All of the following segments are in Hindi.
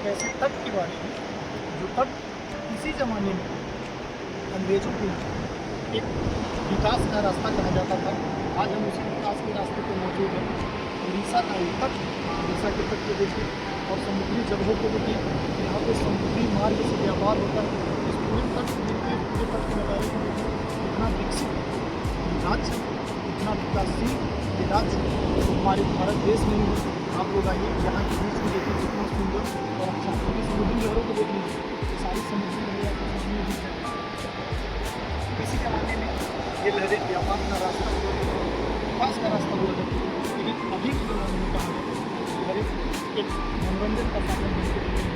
एक ऐसे तट के बारे में जो तट किसी ज़माने में अंग्रेज़ों के लिए एक विकास का रास्ता कहा जाता था। आज हम उसी विकास के रास्ते पर मौजूद हैं। उड़ीसा का एक तट, उड़ीसा के तट को देखिए और समुद्री जगहों को देखिए। यहाँ पे समुद्री मार्ग से व्यापार होता है। इस पूरे तट को देखिए, पूरे तट के नज़ारे को देखिए, इतना विकसित राज्य, इतना विकासशील ये राज्य हमारे भारत देश में ही है। आप लोग आइए, यहाँ के बीच में देखिए कितना सुंदर और अच्छा। समुद्री लहरों को देख लीजिए, ये सारी समुद्री लहरें आपको सामने दिख रही हैं। किसी ज़माने में ये लहरें व्यापार का रास्ता, विकास का रास्ता हुआ करती थी, लेकिन अभी के ज़माने में कहा जाए लहरें एक मनोरंजन का साधन बन के रही है।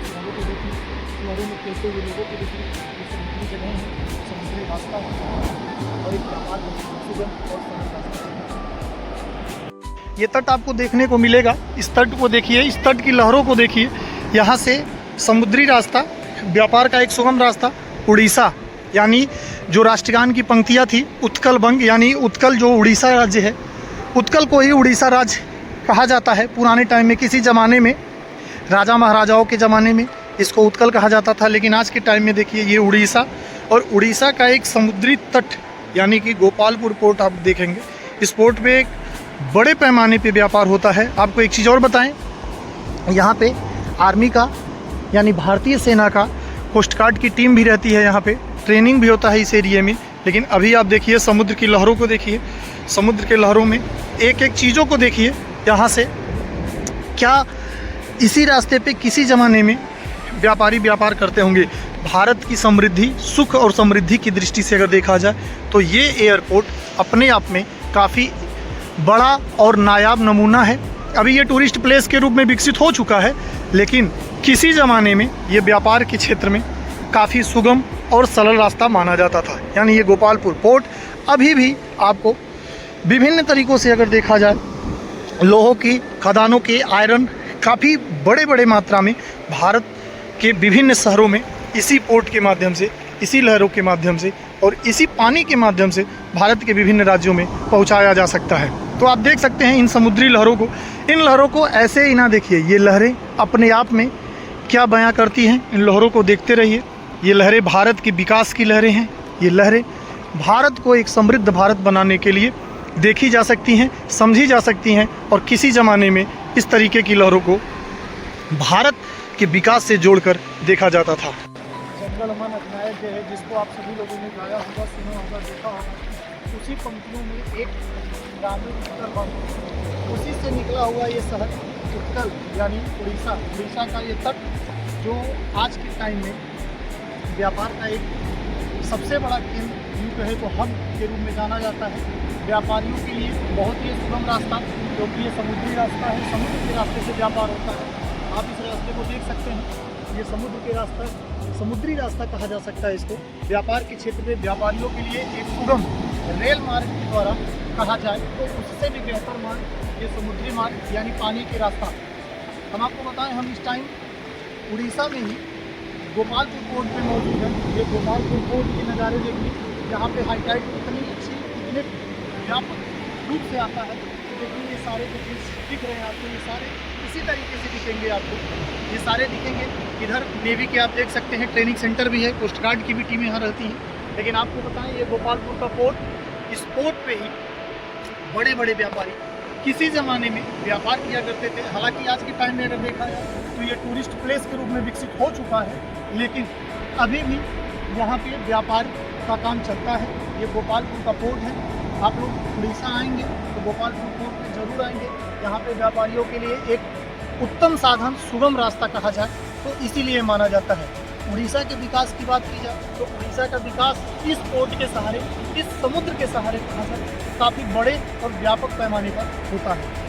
लहरों को देखिए, लहरों में खेलते हुए लोगों को देखिए, ये समुद्री जगह है, समुद्री रास्ता और एक व्यापार का सुगम और सरल रास्ता। ये तट आपको देखने को मिलेगा। इस तट को देखिए, इस तट की लहरों को देखिए। यहाँ से समुद्री रास्ता, व्यापार का एक सुगम रास्ता। उड़ीसा यानी जो राष्ट्रगान की पंक्तियाँ थी, उत्कल बंग यानी उत्कल जो उड़ीसा राज्य है, उत्कल को ही उड़ीसा राज्य कहा जाता है। पुराने टाइम में किसी ज़माने में राजा महाराजाओं के ज़माने में इसको उत्कल कहा जाता था, लेकिन आज के टाइम में देखिए ये उड़ीसा और उड़ीसा का एक समुद्री तट यानी कि गोपालपुर पोर्ट आप देखेंगे। इस पोर्ट पे एक बड़े पैमाने पे व्यापार होता है। आपको एक चीज़ और बताएं, यहाँ पे आर्मी का यानी भारतीय सेना का कोस्ट गार्ड की टीम भी रहती है। यहाँ पे ट्रेनिंग भी होता है इस एरिया में। लेकिन अभी आप देखिए समुद्र की लहरों को देखिए, समुद्र के लहरों में एक एक चीज़ों को देखिए। यहाँ से क्या इसी रास्ते पे किसी ज़माने में व्यापारी व्यापार करते होंगे। भारत की समृद्धि, सुख और समृद्धि की दृष्टि से अगर देखा जाए तो ये एयरपोर्ट अपने आप में काफ़ी बड़ा और नायाब नमूना है। अभी ये टूरिस्ट प्लेस के रूप में विकसित हो चुका है, लेकिन किसी ज़माने में ये व्यापार के क्षेत्र में काफ़ी सुगम और सरल रास्ता माना जाता था। यानी ये गोपालपुर पोर्ट अभी भी आपको विभिन्न तरीक़ों से अगर देखा जाए, लोहों की खदानों के आयरन काफ़ी बड़े बड़े मात्रा में भारत के विभिन्न शहरों में इसी पोर्ट के माध्यम से, इसी लहरों के माध्यम से और इसी पानी के माध्यम से भारत के विभिन्न राज्यों में पहुंचाया जा सकता है। तो आप देख सकते हैं इन समुद्री लहरों को। इन लहरों को ऐसे ही ना देखिए, ये लहरें अपने आप में क्या बयां करती हैं, इन लहरों को देखते रहिए। ये लहरें भारत के विकास की लहरें हैं। ये लहरें भारत को एक समृद्ध भारत बनाने के लिए देखी जा सकती हैं, समझी जा सकती हैं। और किसी ज़माने में इस तरीके की लहरों को भारत के विकास से जोड़कर देखा जाता था। जंगल अमन अधिनायक जो है, जिसको आप सभी लोगों ने गाया होगा, सुना होगा, देखा होगा, उसी पंक्तियों में एक ग्रामीण उत्कल बंग, उसी से निकला हुआ ये शहर उत्कल यानी उड़ीसा। उड़ीसा का ये तट जो आज के टाइम में व्यापार का एक सबसे बड़ा केंद्र यूँ कहे तो हब के रूप में जाना जाता है। व्यापारियों के लिए बहुत ही सुगम रास्ता, क्योंकि ये समुद्री रास्ता है, समुद्र के रास्ते से व्यापार होता है। आप इस रास्ते को देख सकते हैं, ये समुद्र के रास्ता, समुद्री रास्ता कहा जा सकता है इसको। व्यापार के क्षेत्र में व्यापारियों के लिए एक सुगम रेल मार्ग के द्वारा कहा जाए तो उससे भी बेहतर मार्ग ये समुद्री मार्ग यानी पानी के रास्ता। हम आपको बताएं, हम इस टाइम उड़ीसा में ही गोपालपुर पोर्ट पे मौजूद है। ये गोपालपुर पोर्ट के नज़ारे देखिए, यहाँ पे हाई टाइड इतनी अच्छी, इतने व्यापक रूप से आता है। देखिए ये सारे जो चीज़ दिख रहे हैं आपको, ये सारे इसी तरीके से दिखेंगे आपको, ये सारे दिखेंगे। इधर नेवी के आप देख सकते हैं ट्रेनिंग सेंटर भी है, कोस्ट गार्ड की भी टीमें यहाँ रहती हैं। लेकिन आपको बताएं, ये गोपालपुर का पोर्ट, इस पोर्ट पे ही बड़े बड़े व्यापारी किसी ज़माने में व्यापार किया करते थे। हालांकि आज के टाइम में अगर देखा जाए तो ये टूरिस्ट प्लेस के रूप में विकसित हो चुका है, लेकिन अभी भी यहाँ पे व्यापार का काम चलता है। ये गोपालपुर का पोर्ट है। आप लोग उड़ीसा आएंगे तो गोपालपुर पोर्ट में ज़रूर आएंगे। यहाँ पे व्यापारियों के लिए एक उत्तम साधन, सुगम रास्ता कहा जाए तो इसीलिए माना जाता है। उड़ीसा के विकास की बात की जाए तो उड़ीसा का विकास इस पोर्ट के सहारे, इस समुद्र के सहारे कहा जाए काफ़ी बड़े और व्यापक पैमाने पर होता है।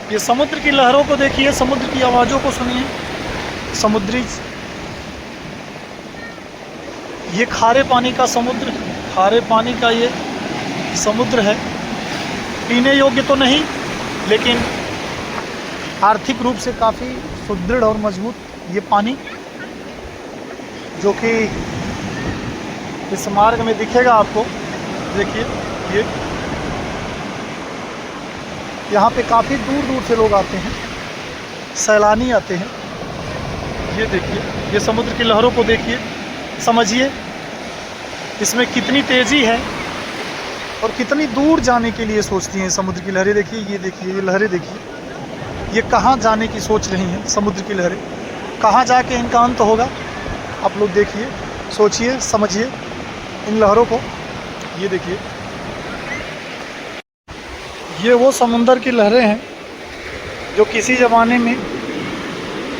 ये समुद्र की लहरों को देखिए, समुद्र की आवाज़ों को सुनिए। समुद्री, ये खारे पानी का समुद्र, खारे पानी का ये समुद्र है। पीने योग्य तो नहीं, लेकिन आर्थिक रूप से काफ़ी सुदृढ़ और मजबूत ये पानी, जो कि इस मार्ग में दिखेगा आपको। देखिए ये यहाँ पे काफ़ी दूर दूर से लोग आते हैं, सैलानी आते हैं। ये देखिए, ये समुद्र की लहरों को देखिए, समझिए इसमें कितनी तेज़ी है और कितनी दूर जाने के लिए सोचती हैं समुद्र की लहरें। देखिए, ये देखिए, ये लहरें देखिए, ये कहाँ जाने की सोच रही हैं समुद्र की लहरें, कहाँ जाके इनका अंत होगा। आप लोग देखिए, सोचिए, समझिए इन लहरों को। ये देखिए, ये वो समुंदर की लहरें हैं जो किसी ज़माने में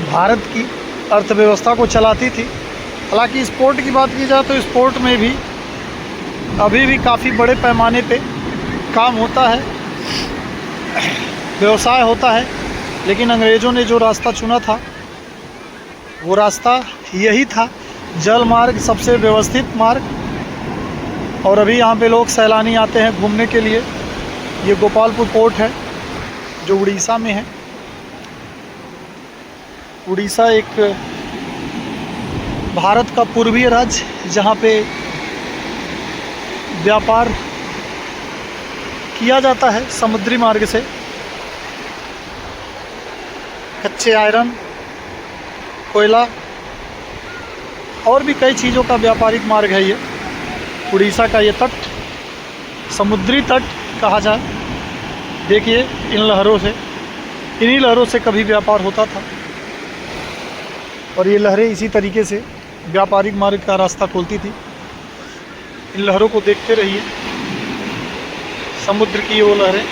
भारत की अर्थव्यवस्था को चलाती थी। हालांकि स्पोर्ट की बात की जाए तो स्पोर्ट में भी अभी भी काफ़ी बड़े पैमाने पे काम होता है, व्यवसाय होता है। लेकिन अंग्रेज़ों ने जो रास्ता चुना था वो रास्ता यही था, जल मार्ग, सबसे व्यवस्थित मार्ग। और अभी यहाँ पे लोग सैलानी आते हैं घूमने के लिए। ये गोपालपुर पोर्ट है जो उड़ीसा में है। उड़ीसा एक भारत का पूर्वीय राज्य, जहाँ पे व्यापार किया जाता है समुद्री मार्ग से। कच्चे आयरन, कोयला और भी कई चीज़ों का व्यापारिक मार्ग है ये उड़ीसा का। ये तट, समुद्री तट कहा जाए। देखिए इन लहरों से, इन्हीं लहरों से कभी व्यापार होता था और ये लहरें इसी तरीके से व्यापारिक मार्ग का रास्ता खोलती थी। इन लहरों को देखते रहिए, समुद्र की वो लहरें।